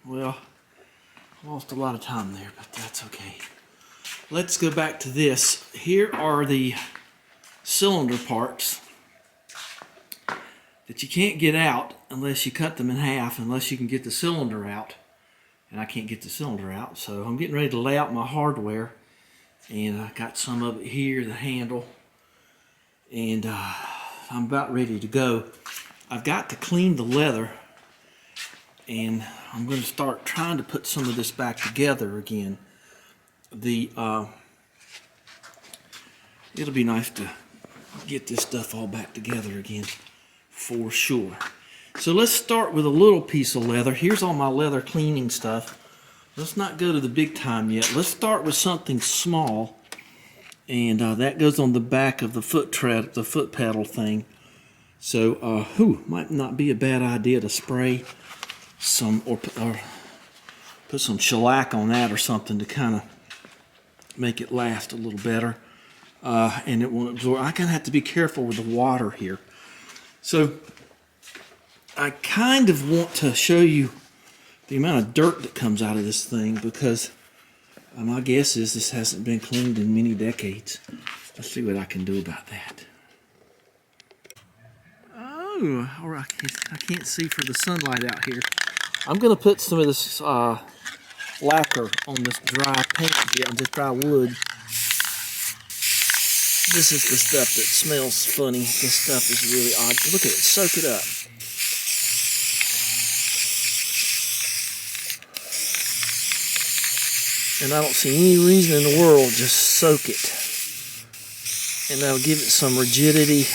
Well, I lost a lot of time there, but that's okay. Let's go back to this. Here are the cylinder parts that you can't get out unless you cut them in half, unless you can get the cylinder out. And I can't get the cylinder out, so I'm getting ready to lay out my hardware. And I got some of it here, the handle. And I'm about ready to go. I've got to clean the leather, and I'm going to start trying to put some of this back together again. It'll be nice to get this stuff all back together again, for sure. So let's start with a little piece of leather. Here's all my leather cleaning stuff. Let's not go to the big time yet. Let's start with something small, and that goes on the back of the foot pedal thing. So, might not be a bad idea to spray some or put some shellac on that or something to kind of make it last a little better, and it won't absorb. I kind of have to be careful with the water here. So, I kind of want to show you the amount of dirt that comes out of this thing, because my guess is this hasn't been cleaned in many decades. Let's see what I can do about that. Oh, I can't see for the sunlight out here. I'm going to put some of this lacquer on this dry paint, on this dry wood. This is the stuff that smells funny. This stuff is really odd. Look at it, soak it up. And I don't see any reason in the world, just soak it. And that'll give it some rigidity.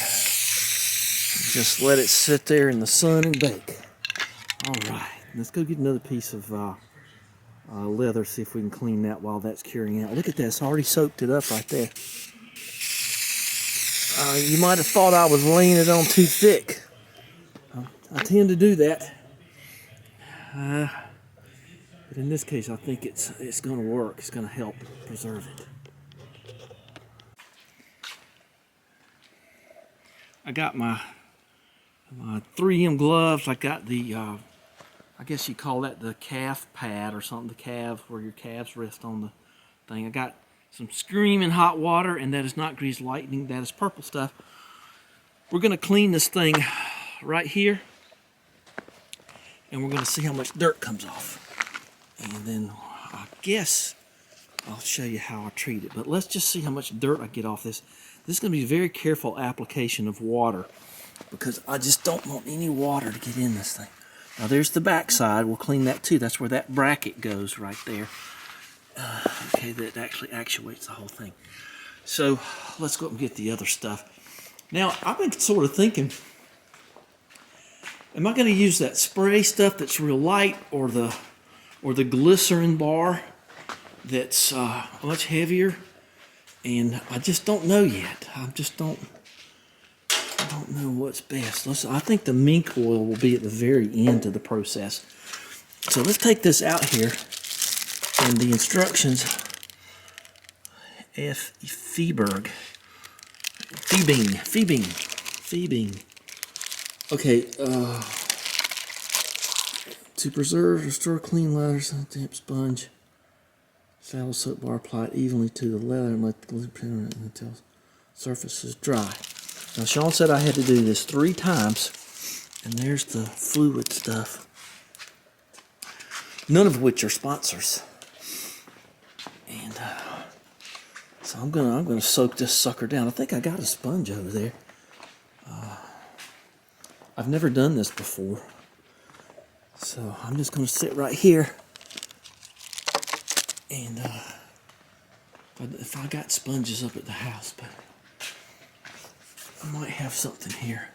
Just let it sit there in the sun and bake. Alright, let's go get another piece of leather, see if we can clean that while that's curing out. Look at this, I already soaked it up right there. You might have thought I was laying it on too thick. I tend to do that. But in this case, I think it's going to work. It's going to help preserve it. I got my 3M gloves. I got the, I guess you call that the calf pad or something, the calf, where your calves rest on the thing. I got some screaming hot water, and that is not grease lightning, that is purple stuff. We're going to clean this thing right here, and we're going to see how much dirt comes off. And then I guess I'll show you how I treat it. But let's just see how much dirt I get off this. This is going to be a very careful application of water, because I just don't want any water to get in this thing. Now there's the back side. We'll clean that too. That's where that bracket goes right there. Okay, that actually actuates the whole thing. So let's go up and get the other stuff. Now I've been sort of thinking, am I going to use that spray stuff that's real light, or the glycerin bar that's much heavier? And I just don't know yet. I don't know what's best. I think the mink oil will be at the very end of the process. So let's take this out here, and the instructions, Feibing. Okay, to preserve, restore clean leather, damp sponge, saddle soap bar applied evenly to the leather and let the glue print until surface is dry. Now Sean said I had to do this 3 times, and there's the fluid stuff, none of which are sponsors. And so I'm gonna soak this sucker down. I think I got a sponge over there. I've never done this before, so I'm just gonna sit right here, and if I got sponges up at the house, but I might have something here.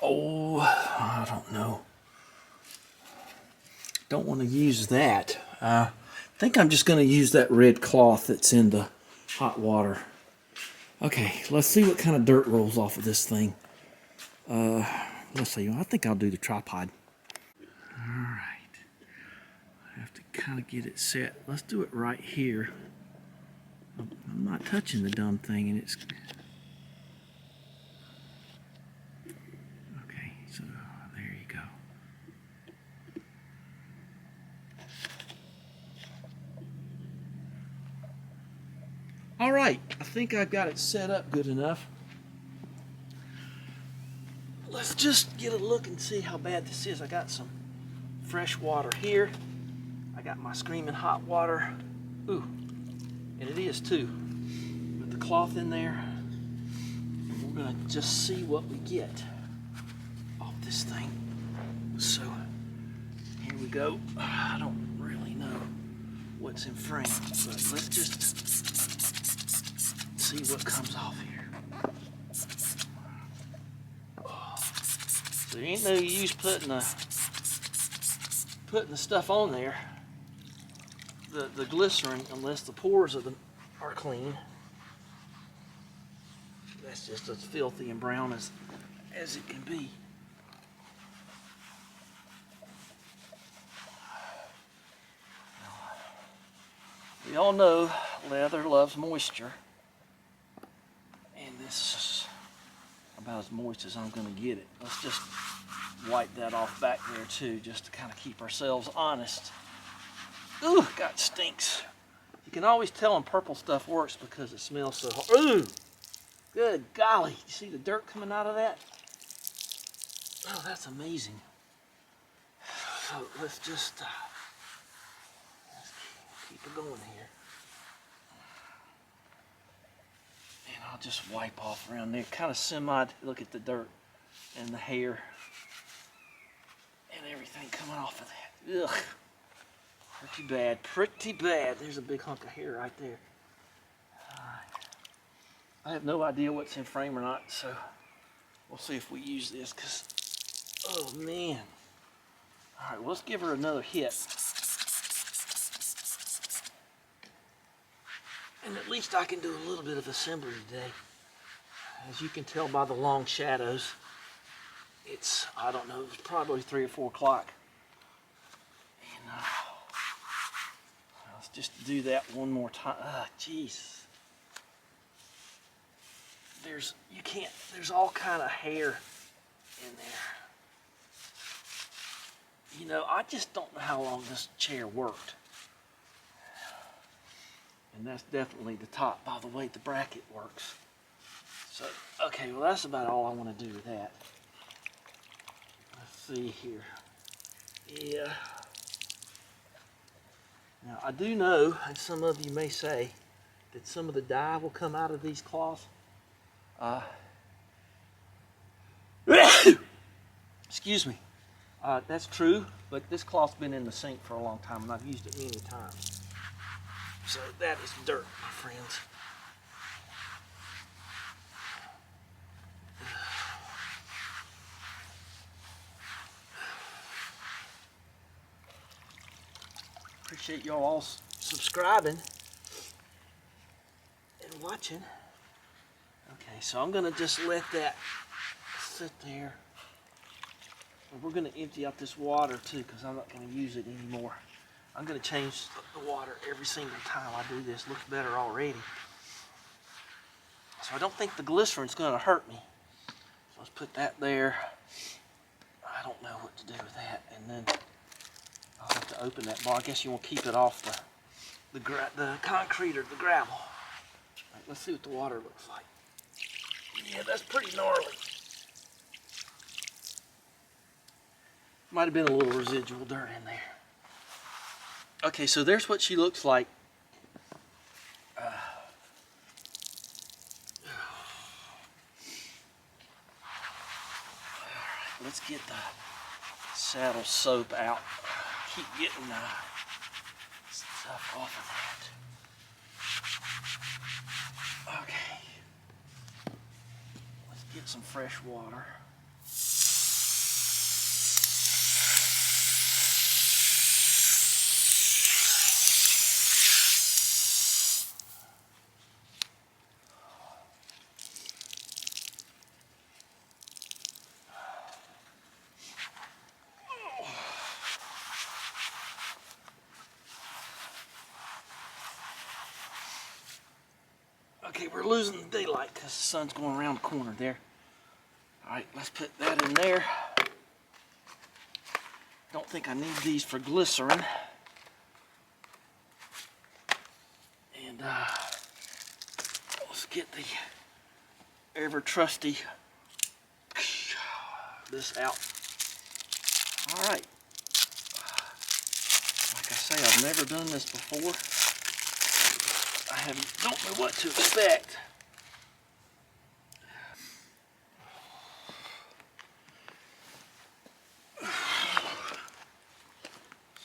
Oh, I don't know. Don't want to use that. I think I'm just going to use that red cloth that's in the hot water. Okay, let's see what kind of dirt rolls off of this thing. Let's see, I think I'll do the tripod. Alright, I have to kind of get it set. Let's do it right here. I'm not touching the dumb thing, and it's... Okay, so there you go. All right, I think I've got it set up good enough. Let's just get a look and see how bad this is. I got some fresh water here. I got my screaming hot water. Ooh, and it is too. With the cloth in there. And we're gonna just see what we get off this thing. So, here we go. I don't really know what's in frame, but let's just see what comes off here. So there ain't no use putting the stuff on there, the glycerin, unless the pores of them are clean. That's just as filthy and brown as it can be. We all know leather loves moisture, and this is about as moist as I'm going to get it. Let's just wipe that off back there too, just to kind of keep ourselves honest. Ooh, God, stinks. You can always tell when purple stuff works because it smells so hard. Ooh, good golly. You see the dirt coming out of that? Oh, that's amazing. So let's just let's keep it going here. And I'll just wipe off around there. Kind of look at the dirt and the hair and everything coming off of that. Ugh. Pretty bad, pretty bad. There's a big hunk of hair right there. I have no idea what's in frame or not, so we'll see if we use this, because, oh man. All right, well, let's give her another hit. And at least I can do a little bit of assembly today. As you can tell by the long shadows, it's, I don't know, it's probably 3 or 4 o'clock. And let's just do that one more time. Ah, jeez. There's all kind of hair in there. You know, I just don't know how long this chair worked. And that's definitely the top by the way the bracket works. So, okay, well that's about all I want to do with that. Let's see here. Yeah. Now I do know, and some of you may say, that some of the dye will come out of these cloths. Excuse me. That's true, but this cloth's been in the sink for a long time and I've used it many times. So that is dirt, my friends. Appreciate y'all all subscribing and watching. Okay, so I'm gonna just let that sit there. And we're gonna empty out this water too, because I'm not gonna use it anymore. I'm gonna change the water every single time I do this. Looks better already. So I don't think the glycerin's gonna hurt me. So let's put that there. I don't know what to do with that. And then I'll have to open that bar. I guess you want to keep it off the concrete or the gravel. All right, let's see what the water looks like. Yeah, that's pretty gnarly. Might have been a little residual dirt in there. Okay, so there's what she looks like. Alright, let's get the saddle soap out. Keep getting stuff off of that. Okay. Let's get some fresh water. Okay, we're losing the daylight because the sun's going around the corner there. Alright, let's put that in there. Don't think I need these for glycerin. And get the ever trusty this out. All right. Like I say, I've never done this before. Don't know what to expect.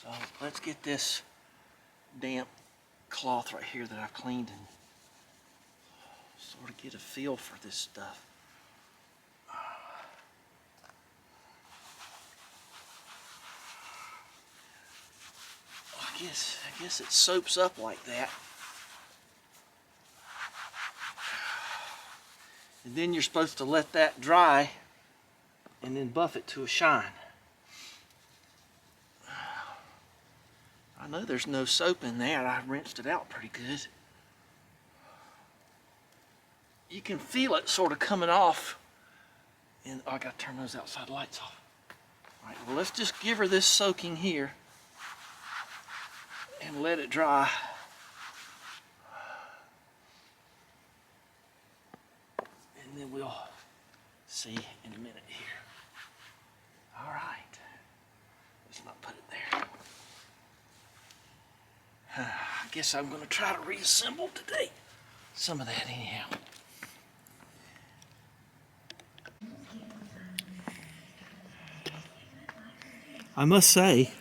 So let's get this damp cloth right here that I've cleaned and sort of get a feel for this stuff. I guess it soaps up like that. And then you're supposed to let that dry and then buff it to a shine. I know there's no soap in there. I rinsed it out pretty good. You can feel it sort of coming off. And oh, I gotta turn those outside lights off. All right, well, let's just give her this soaking here and let it dry. And then we'll see in a minute here. All right, let's not put it there. I guess I'm going to try to reassemble today. Some of that anyhow. I must say,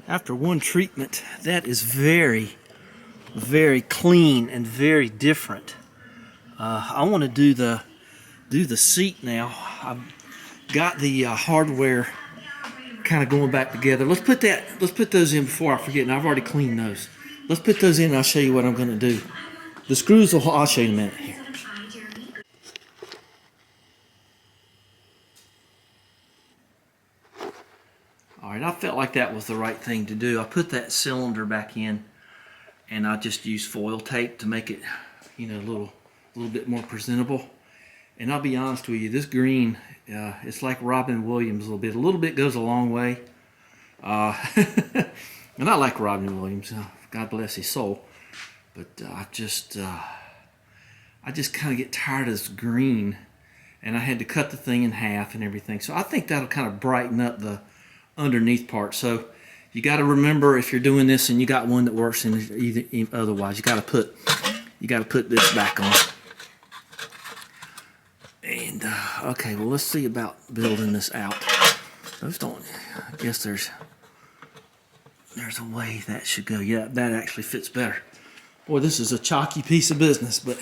after one treatment, that is very, very clean and very different. I want to do the seat now. I've got the hardware kind of going back together. Let's put those in before I forget. And I've already cleaned those. Let's put those in and I'll show you what I'm going to do. The screws I'll show you in a minute here. Alright, I felt like that was the right thing to do. I put that cylinder back in and I just used foil tape to make it, you know, a little bit more presentable. And I'll be honest with you, this green, it's like Robin Williams a little bit goes a long way. And I like Robin Williams, God bless his soul, but I just kind of get tired of this green, and I had to cut the thing in half and everything. So I think that'll kind of brighten up the underneath part. So you got to remember, if you're doing this and you got one that works in either, otherwise you got to put this back on. And okay, well, let's see about building this out. Those don't. I guess there's a way that should go. Yeah, that actually fits better. Boy, this is a chalky piece of business, but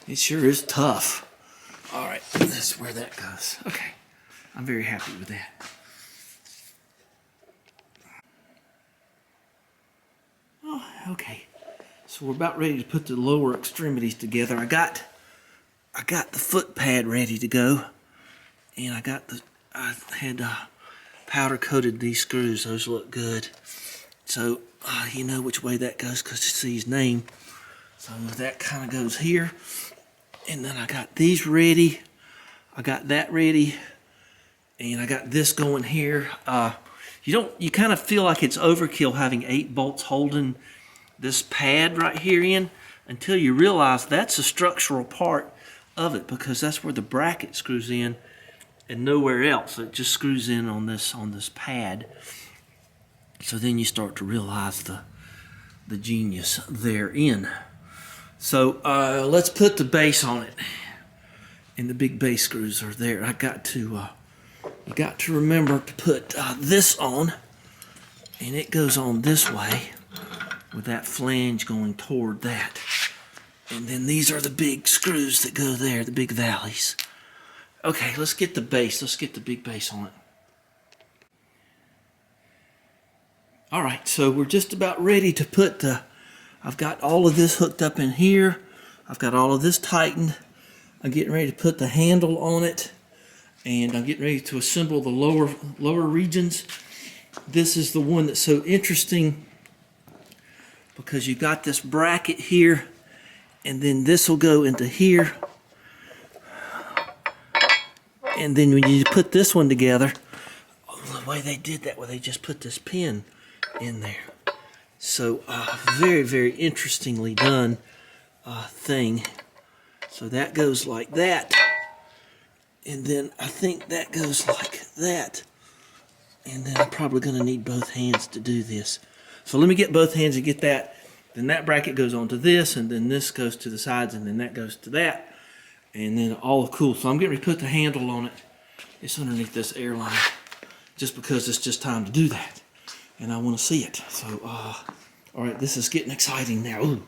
it sure is tough. All right, this is where that goes. Okay, I'm very happy with that. Oh, okay. So we're about ready to put the lower extremities together. I got the foot pad ready to go, and I had powder coated these screws. Those look good. So you know which way that goes because you see his name. So that kind of goes here, and then I got these ready. I got that ready, and I got this going here. You kind of feel like it's overkill having 8 bolts holding this pad right here in, until you realize that's a structural part of it, because that's where the bracket screws in and nowhere else. It just screws in on this pad. So then you start to realize the genius therein. So let's put the base on it, and the big base screws are there. You got to remember to put this on, and it goes on this way with that flange going toward that. And then these are the big screws that go there, the big valleys. Okay, let's get the base. Let's get the big base on it. Alright, so we're just about ready to put I've got all of this hooked up in here. I've got all of this tightened. I'm getting ready to put the handle on it. And I'm getting ready to assemble the lower regions. This is the one that's so interesting because you got this bracket here, and then this will go into here. And then when you put this one together, the way they did that, where they just put this pin in there. So very, very interestingly done thing. So that goes like that. And then I think that goes like that. And then I'm probably going to need both hands to do this. So let me get both hands and get that. Then that bracket goes onto this, and then this goes to the sides, and then that goes to that. And then all cool. So I'm getting ready to put the handle on it. It's underneath this airline, just because it's just time to do that. And I want to see it. So, all right, this is getting exciting now. Ooh,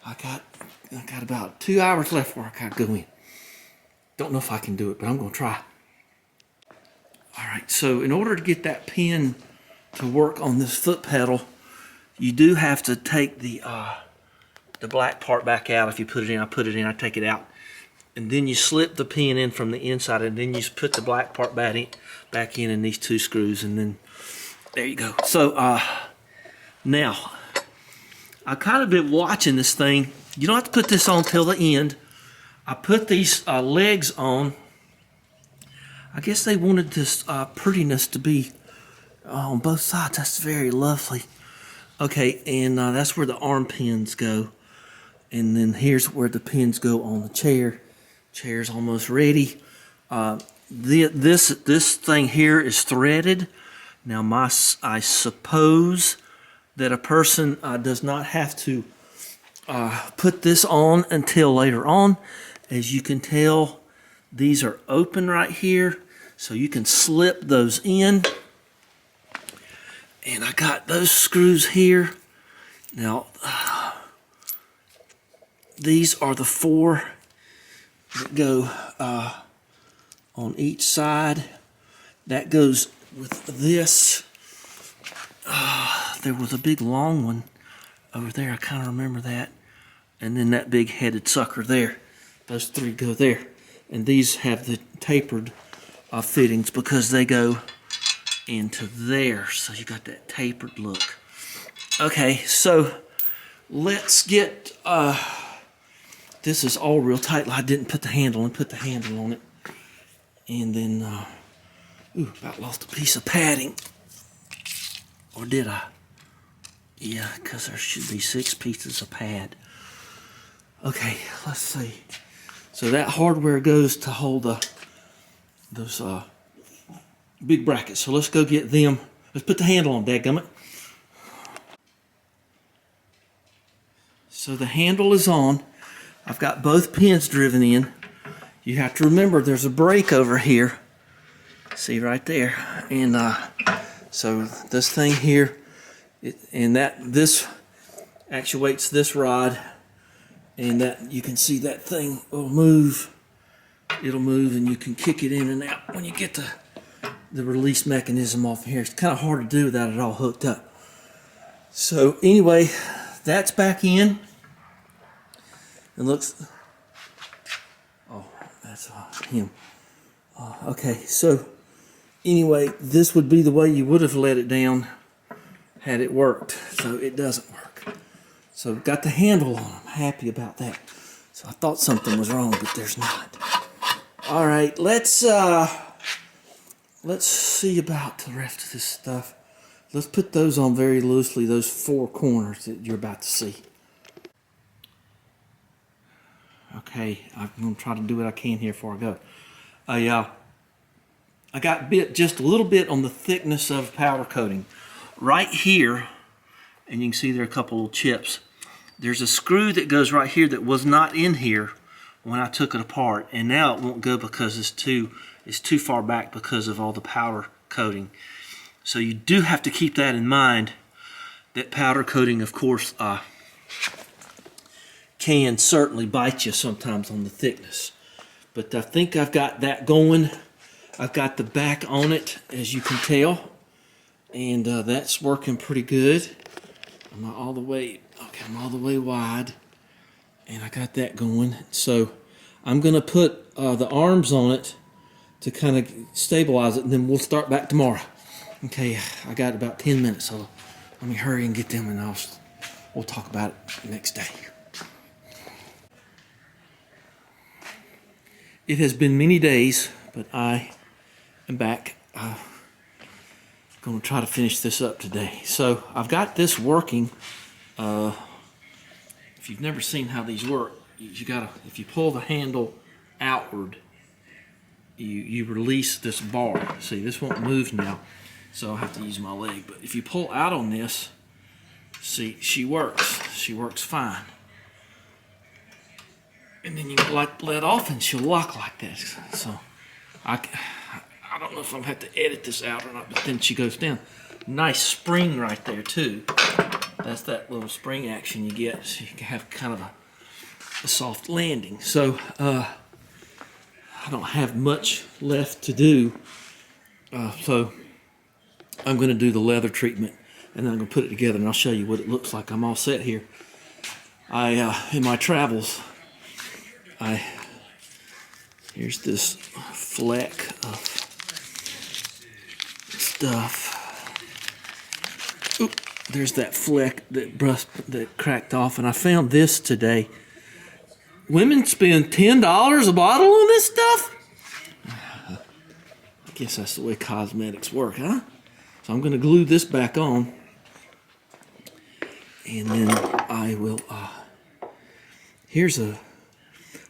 I got about 2 hours left before I gotta go in. Don't know if I can do it, but I'm gonna try. All right, so in order to get that pin to work on this foot pedal, you do have to take the black part back out. If you put it in, I put it in, I take it out. And then you slip the pin in from the inside, and then you put the black part back in these 2 screws, and then there you go. So now, I've kind of been watching this thing. You don't have to put this on till the end. I put these legs on. I guess they wanted this prettiness to be on both sides. That's very lovely. Okay, and that's where the arm pins go. And then here's where the pins go on the chair. Chair's almost ready. This thing here is threaded. Now I suppose that a person does not have to put this on until later on. As you can tell, these are open right here, so you can slip those in. And I got those screws here. Now, these are the 4 that go on each side. That goes with this. There was a big long one over there. I kind of remember that. And then that big headed sucker there. Those 3 go there. And these have the tapered fittings because they go into there. So you got that tapered look. Okay, so let's get, this is all real tight. I didn't put the handle and put the handle on it. And then, ooh, about lost a piece of padding. Or did I? Yeah, because there should be 6 pieces of pad. Okay, let's see. So that hardware goes to hold those big brackets. So let's go get them. Let's put the handle on, dadgummit. So the handle is on. I've got both pins driven in. You have to remember there's a brake over here. See right there. And so this thing here, this actuates this rod. And that you can see that thing will move. It'll move, and you can kick it in and out when you get the release mechanism off here. It's kind of hard to do without it all hooked up. So anyway, that's back in. It looks. Oh, that's him. Okay, so anyway, this would be the way you would have let it down had it worked. So it doesn't work. So got the handle on. I'm happy about that. So I thought something was wrong, but there's not. All right, let's see about the rest of this stuff. Let's put those on very loosely, those 4 corners that you're about to see. Okay, I'm gonna try to do what I can here before I go. I got just a little bit on the thickness of powder coating. Right here, and you can see there are a couple little chips. There's a screw that goes right here that was not in here when I took it apart, and now it won't go because it's too far back because of all the powder coating. So you do have to keep that in mind, that powder coating, of course, can certainly bite you sometimes on the thickness. But I think I've got that going. I've got the back on it, as you can tell, and that's working pretty good. I'm not all the way, okay, I'm all the way wide, and I got that going. So I'm going to put the arms on it to kind of stabilize it, and then we'll start back tomorrow. Okay, I got about 10 minutes, so let me hurry and get them, and we'll talk about it next day. It has been many days, but I am back. I'm going to try to finish this up today. So I've got this working. If you've never seen how these work, you gotta, if you pull the handle outward, you release this bar. See, this won't move now, so I'll have to use my leg. But if you pull out on this, see, she works. She works fine. And then you let off and she'll lock like this. So I don't know if I'm gonna have to edit this out or not, but then she goes down. Nice spring right there too. That's that little spring action you get, so you can have kind of a soft landing. So I don't have much left to do. So I'm gonna do the leather treatment and then I'm gonna put it together and I'll show you what it looks like. I'm all set here. In my travels, here's this fleck of stuff. Oop, there's that fleck that cracked off, and I found this today. Women spend $10 a bottle on this stuff? I guess that's the way cosmetics work, huh? So I'm going to glue this back on, and then I will, I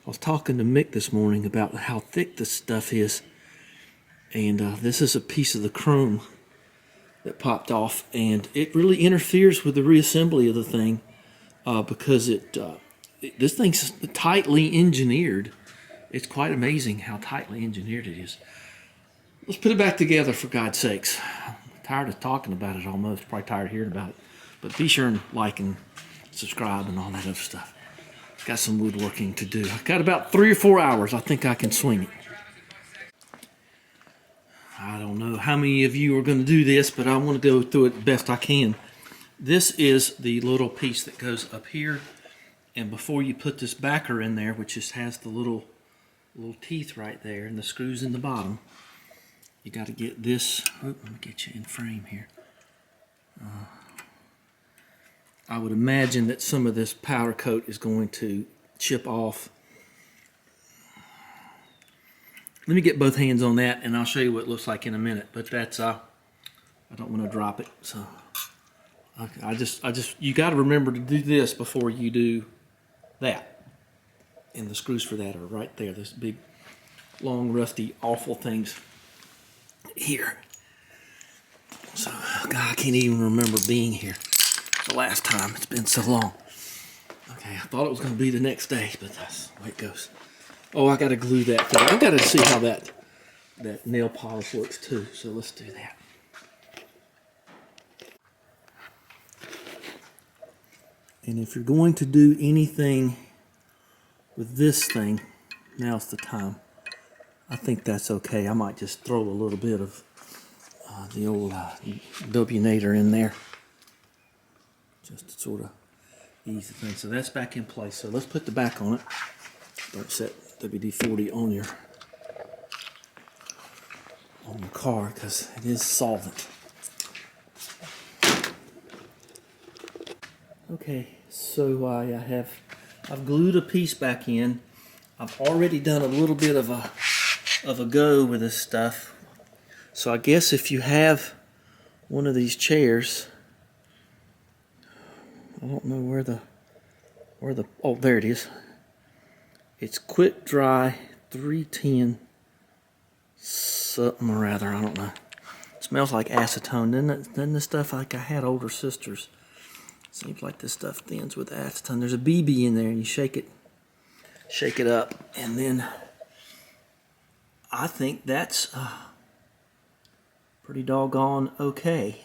was talking to Mick this morning about how thick this stuff is, and this is a piece of the chrome that popped off, and it really interferes with the reassembly of the thing because this thing's tightly engineered. It's quite amazing how tightly engineered it is. Let's put it back together, for God's sakes. I'm tired of talking about it almost, probably tired of hearing about it, but be sure and like and subscribe and all that other stuff. Got some woodworking to do. I've got about 3 or 4 hours. I think I can swing it. I don't know how many of you are going to do this, but I want to go through it the best I can. This is the little piece that goes up here, and before you put this backer in there, which just has the little teeth right there and the screws in the bottom, you got to get this. Oh, let me get you in frame here. I would imagine that some of this powder coat is going to chip off. Let me get both hands on that and I'll show you what it looks like in a minute, but that's, I don't want to drop it, so you got to remember to do this before you do that. And the screws for that are right there, this big, long, rusty, awful things here. So, God, I can't even remember being here the last time. It's been so long. Okay, I thought it was going to be the next day, but that's the way it goes. Oh, I got to glue that thing. I got to see how that nail polish works too. So let's do that. And if you're going to do anything with this thing, now's the time. I think that's okay. I might just throw a little bit of the old W-nator in there, just to sort of ease the thing. So that's back in place. So let's put the back on it. Don't set WD-40 on your car because it is solvent. Okay, so I've glued a piece back in. I've already done a little bit of a go with this stuff. So I guess if you have one of these chairs, I don't know where the oh, there it is. It's Quick Dry 310 something or other, I don't know. It smells like acetone, doesn't this stuff like I had older sisters? Seems like this stuff thins with acetone. There's a BB in there and you shake it up, and then I think that's pretty doggone okay.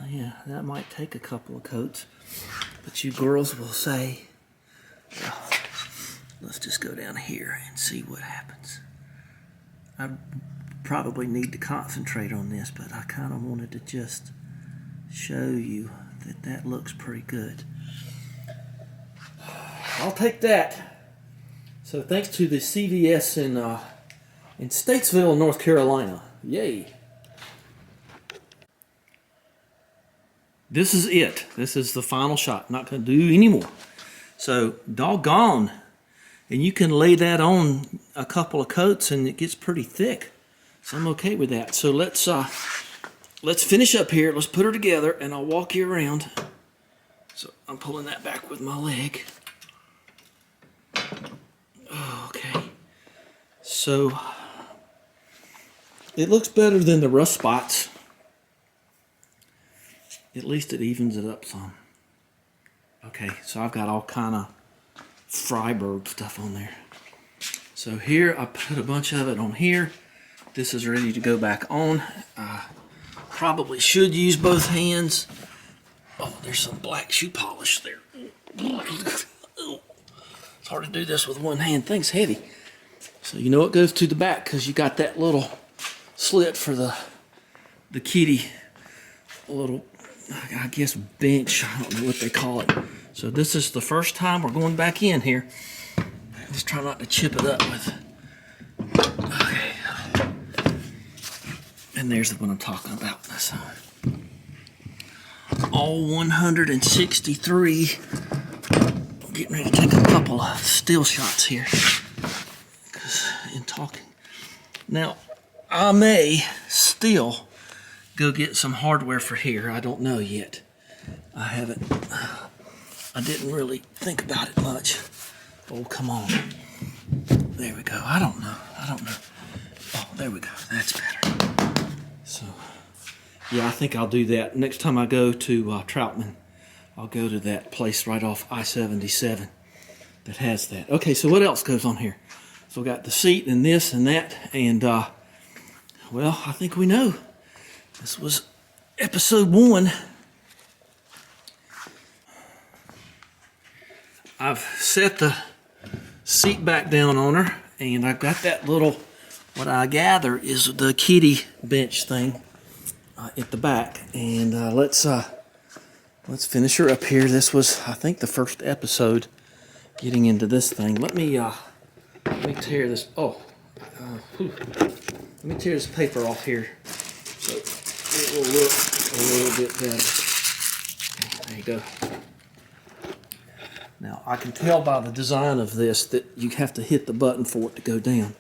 Yeah, that might take a couple of coats, but you girls will say, well, let's just go down here and see what happens. I probably need to concentrate on this, but I kind of wanted to just show you that looks pretty good. I'll take that. So thanks to the CVS in Statesville, North Carolina. Yay. This is it. This is the final shot. Not going to do any more. So doggone. And you can lay that on a couple of coats and it gets pretty thick. So I'm okay with that. So let's let's finish up here. Let's put her together, and I'll walk you around. So I'm pulling that back with my leg. Okay. So it looks better than the rust spots. At least it evens it up some. Okay, so I've got all kind of Freiberg stuff on there. So here I put a bunch of it on here. This is ready to go back on. Probably should use both hands. Oh, there's some black shoe polish there. It's hard to do this with one hand. Thing's heavy. So you know it goes to the back because you got that little slit for the kitty, little, I guess, bench. I don't know what they call it. So this is the first time we're going back in here. Just try not to chip it up with. Okay. And there's the one I'm talking about. So all 163. I'm getting ready to take a couple of still shots here. Because in talking. Now, I may still go get some hardware for here. I don't know yet. I didn't really think about it much. Oh, come on. There we go. I don't know. Oh, there we go. That's better. So, yeah, I think I'll do that. Next time I go to Troutman, I'll go to that place right off I-77 that has that. Okay, so what else goes on here? So we got the seat and this and that, and, well, I think we know. This was episode 1. I've set the seat back down on her, and I've got that little, what I gather is the kitty bench thing at the back. And let's finish her up here. This was, I think, the first episode getting into this thing. Let me tear this. Let me tear this paper off here so it will look a little bit better. Okay, there you go. Now, I can tell by the design of this that you have to hit the button for it to go down.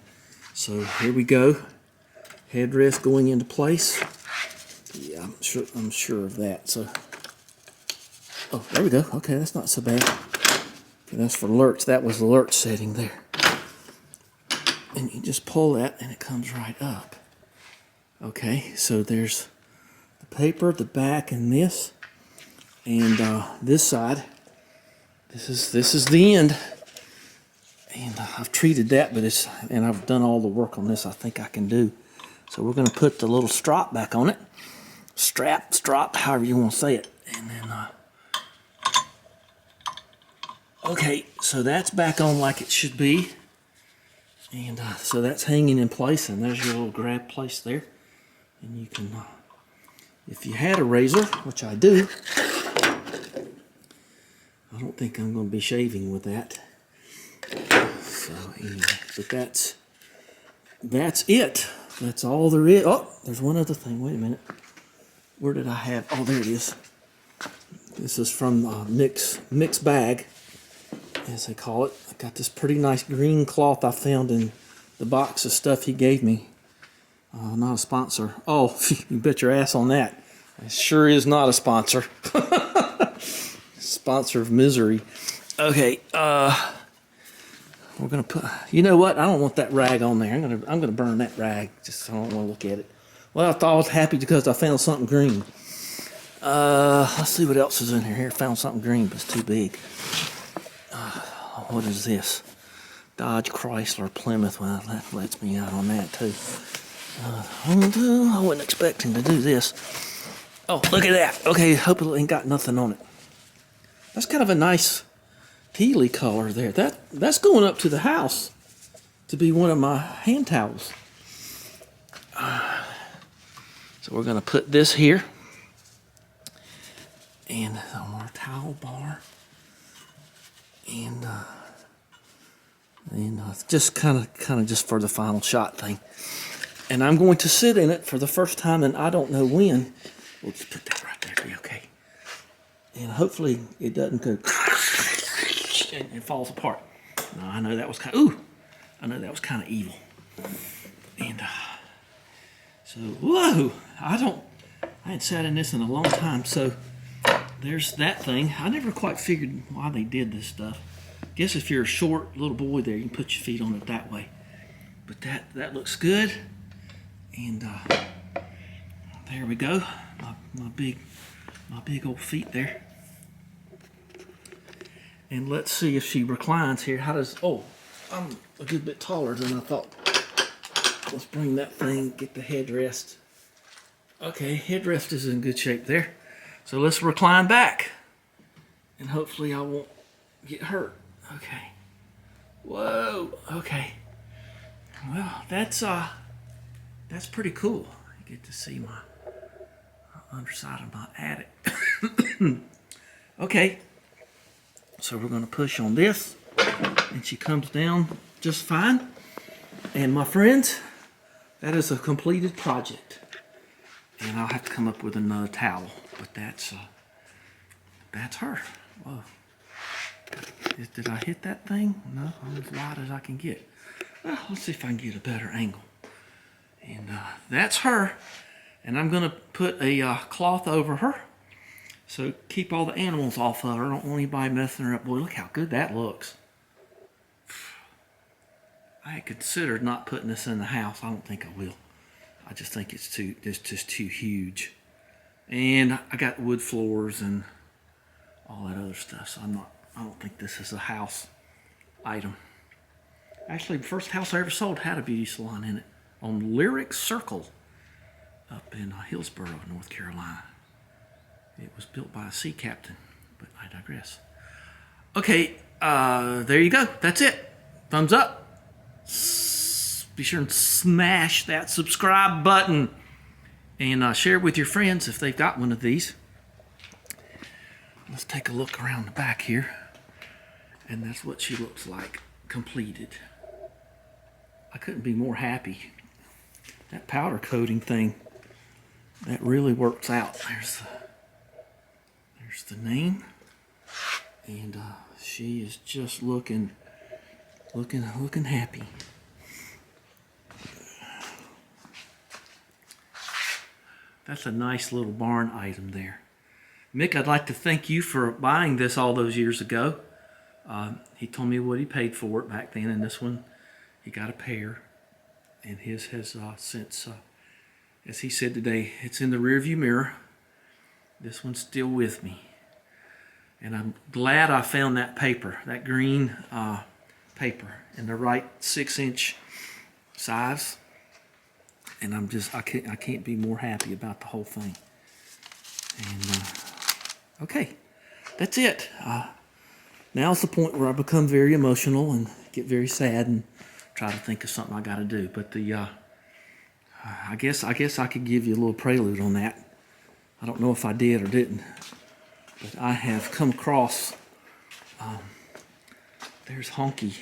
So here we go. Headrest going into place. Yeah, I'm sure of that. So, oh, there we go. Okay, that's not so bad. Okay, that's for alerts. That was the alert setting there. And you just pull that and it comes right up. Okay, so there's the paper, the back, and this. And this side. This is the end, and I've treated that, and I've done all the work on this I think I can do. So we're going to put the little strap back on it, strap, however you want to say it, and then okay, so that's back on like it should be, and so that's hanging in place, and there's your little grab place there, and you can, if you had a razor, which I do. I don't think I'm going to be shaving with that. So anyway, but that's it. That's all there is. Oh, there's one other thing. Wait a minute. Where did I have? Oh, there it is. This is from Mix Bag, as they call it. I got this pretty nice green cloth I found in the box of stuff he gave me. Not a sponsor. Oh, you bet your ass on that. It sure is not a sponsor. Sponsor of misery. Okay, we're gonna put. You know what? I don't want that rag on there. I'm gonna burn that rag. Just I don't want to look at it. Well, I thought I was happy because I found something green. Let's see what else is in here. Here, found something green, but it's too big. What is this? Dodge, Chrysler, Plymouth. Well, that lets me out on that too. I wasn't expecting to do this. Oh, look at that. Okay, hope it ain't got nothing on it. That's kind of a nice tealy color there. That's going up to the house to be one of my hand towels. So we're going to put this here. And on our towel bar. And just kind of just for the final shot thing. And I'm going to sit in it for the first time, and I don't know when. We'll just put that right there to be okay. And hopefully it doesn't go and falls apart. No, I know that was kind of evil. And so, whoa! I hadn't sat in this in a long time, so there's that thing. I never quite figured why they did this stuff. Guess if you're a short little boy there, you can put your feet on it that way. But that looks good. And there we go. My big old feet there. And let's see if she reclines here. How does, oh, I'm a good bit taller than I thought. Let's bring that thing, get the headrest. Okay, headrest is in good shape there. So let's recline back. And hopefully I won't get hurt. Okay. Whoa, okay. Well, that's pretty cool. I get to see my underside of my attic. Okay. So we're going to push on this, and she comes down just fine. And my friends, that is a completed project. And I'll have to come up with another towel, but that's her. Whoa. Did I hit that thing? No, I'm as wide as I can get. Well, let's see if I can get a better angle. And that's her. And I'm going to put a cloth over her. So keep all the animals off of her. I don't want anybody messing her up. Boy, look how good that looks. I had considered not putting this in the house. I don't think I will. I just think it's just too huge. And I got wood floors and all that other stuff. So I don't think this is a house item. Actually, the first house I ever sold had a beauty salon in it on Lyric Circle up in Hillsborough, North Carolina. It was built by a sea captain, but I digress. Okay, there you go. That's it. Thumbs up. Be sure and smash that subscribe button and share it with your friends if they've got one of these. Let's take a look around the back here. And that's what she looks like, completed. I couldn't be more happy. That powder coating thing, that really works out. There's the name, and she is just looking happy. That's a nice little barn item there. Mick, I'd like to thank you for buying this all those years ago. He told me what he paid for it back then, and this one, he got a pair, and his has since, as he said today, it's in the rearview mirror. This one's still with me. And I'm glad I found that paper, that green paper in the right 6-inch size. And I can't be more happy about the whole thing. And okay, that's it. Now's the point where I become very emotional and get very sad and try to think of something I got to do. But I guess I could give you a little prelude on that. I don't know if I did or didn't, but I have come across. There's Honky.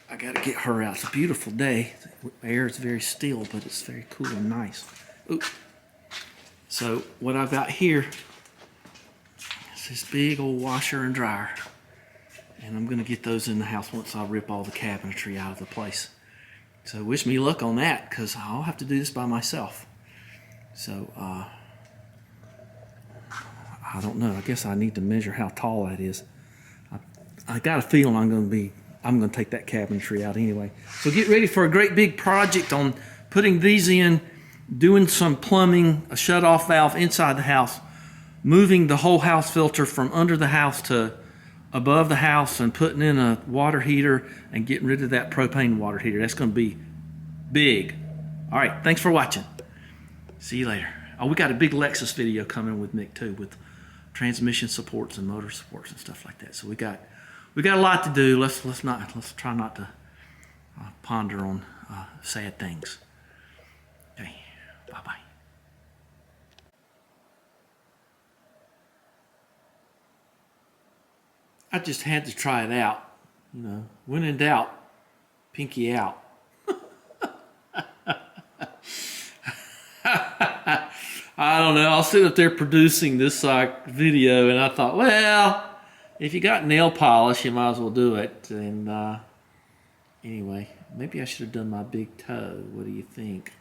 I got to get her out. It's a beautiful day. The air is very still, but it's very cool and nice. Ooh. So what I've got here is this big old washer and dryer. And I'm going to get those in the house once I rip all the cabinetry out of the place. So wish me luck on that, because I'll have to do this by myself. So I don't know. I guess I need to measure how tall that is. I got a feeling I'm going to take that cabinetry out anyway. So get ready for a great big project on putting these in, doing some plumbing, a shut-off valve inside the house, moving the whole house filter from under the house to above the house, and putting in a water heater and getting rid of that propane water heater. That's going to be big. All right, thanks for watching. See you later. Oh, we got a big Lexus video coming with Mick too, with transmission supports and motor supports and stuff like that. So we got a lot to do. Let's try not to ponder on sad things. Okay, bye-bye. I just had to try it out. You know, when in doubt, pinky out. I don't know. I was sitting up there producing this video, and I thought, well, if you got nail polish, you might as well do it. And anyway, maybe I should have done my big toe. What do you think?